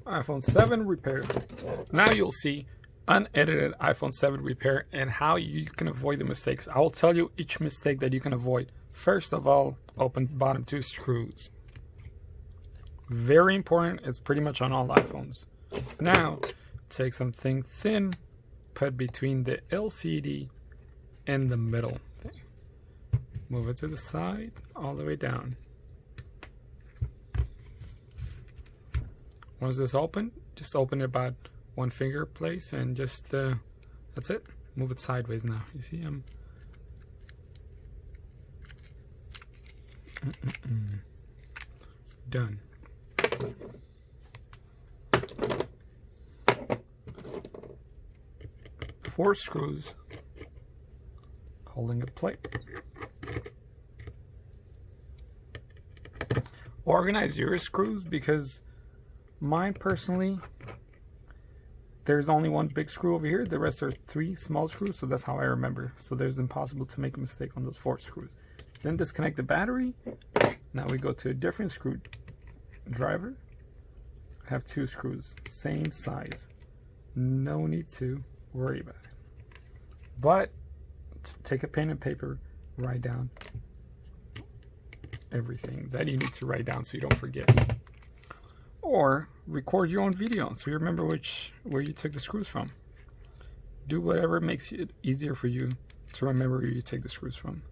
iPhone 7 repair. Now you'll see unedited iPhone 7 repair and how you can avoid the mistakes. I will tell you each mistake that you can avoid. First of all, open bottom two screws. Very important. It's pretty much on all iPhones. Now, take something thin, put between the LCD and the middle thing. Move it to the side, all the way down. Once this open, just open it about one finger place and just, that's it. Move it sideways now. You see, done. Four screws holding a plate. Organize your screws because mine personally, there's only one big screw over here. The rest are three small screws, so that's how I remember. So there's impossible to make a mistake on those four screws. Then disconnect the battery. Now we go to a different screwdriver. I have two screws, same size. No need to worry about it. But take a pen and paper, write down everything that you need to write down so you don't forget. Or record your own video so you remember where you took the screws from. Do whatever makes it easier for you to remember where you take the screws from.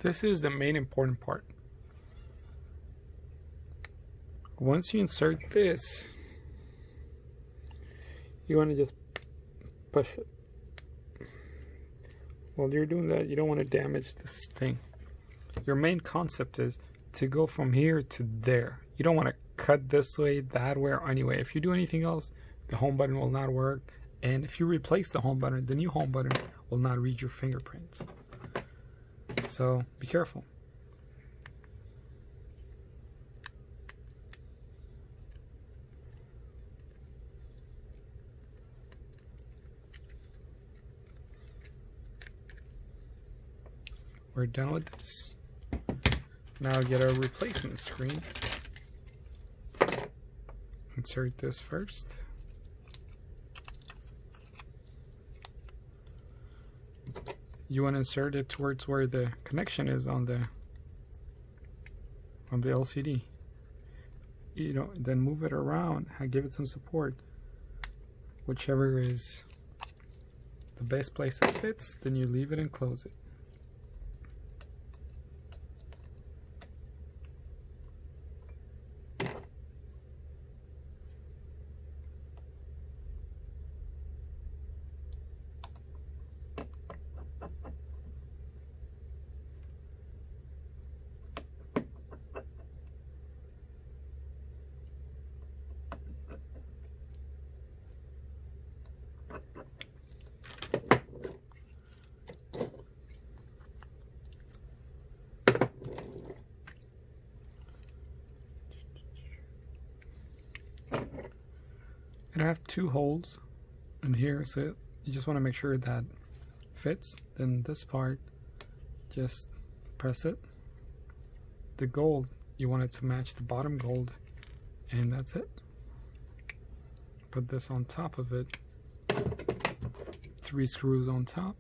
This is the main important part. Once you insert this, you want to just push it. While you're doing that, you don't want to damage this thing. Your main concept is to go from here to there. You don't want to cut this way, that way, or anyway. If you do anything else, the home button will not work. And if you replace the home button, the new home button will not read your fingerprints. So be careful. We're done with this. Now get a replacement screen. Insert this first. You want to insert it towards where the connection is on the LCD. You know, then move it around and give it some support. Whichever is the best place it fits, then you leave it and close it. And I have two holes in here, so you just want to make sure that fits. Then this part, just press it. The gold, you want it to match the bottom gold, and that's it. Put this on top of it. 3 screws on top.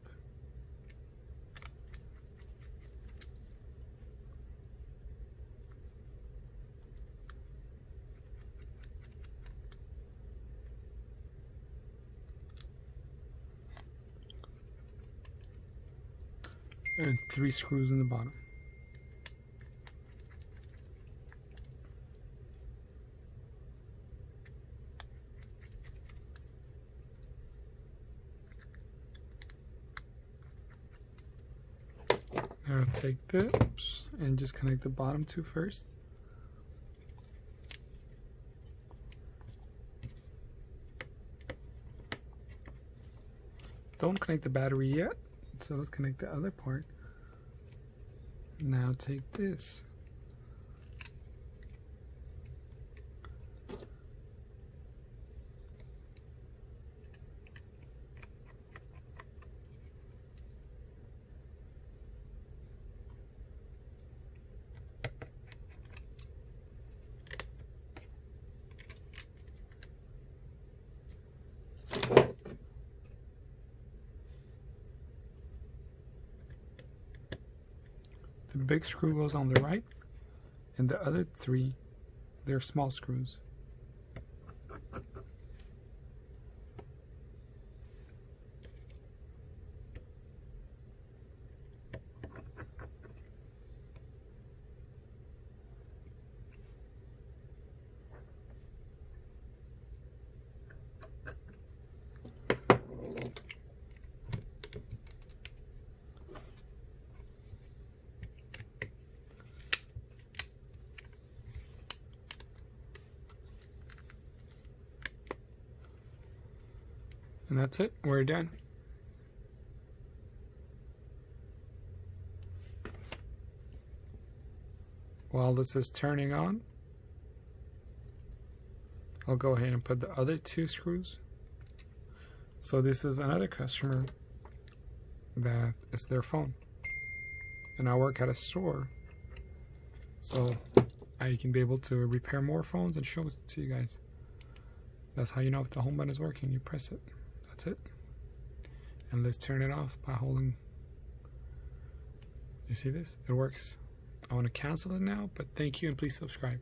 And 3 screws in the bottom. Now take this and just connect the bottom two first. Don't connect the battery yet, so let's connect the other part. Now take this. The big screw goes on the right, and the other three, they're small screws. And that's it, we're done. While this is turning on, I'll go ahead and put the other two screws. So this is another customer that is their phone. And I work at a store, so I can be able to repair more phones and show it to you guys. That's how you know if the home button is working. You press it. That's it. And let's turn it off by holding. You see this? It works. I want to cancel it now, but thank you and please subscribe.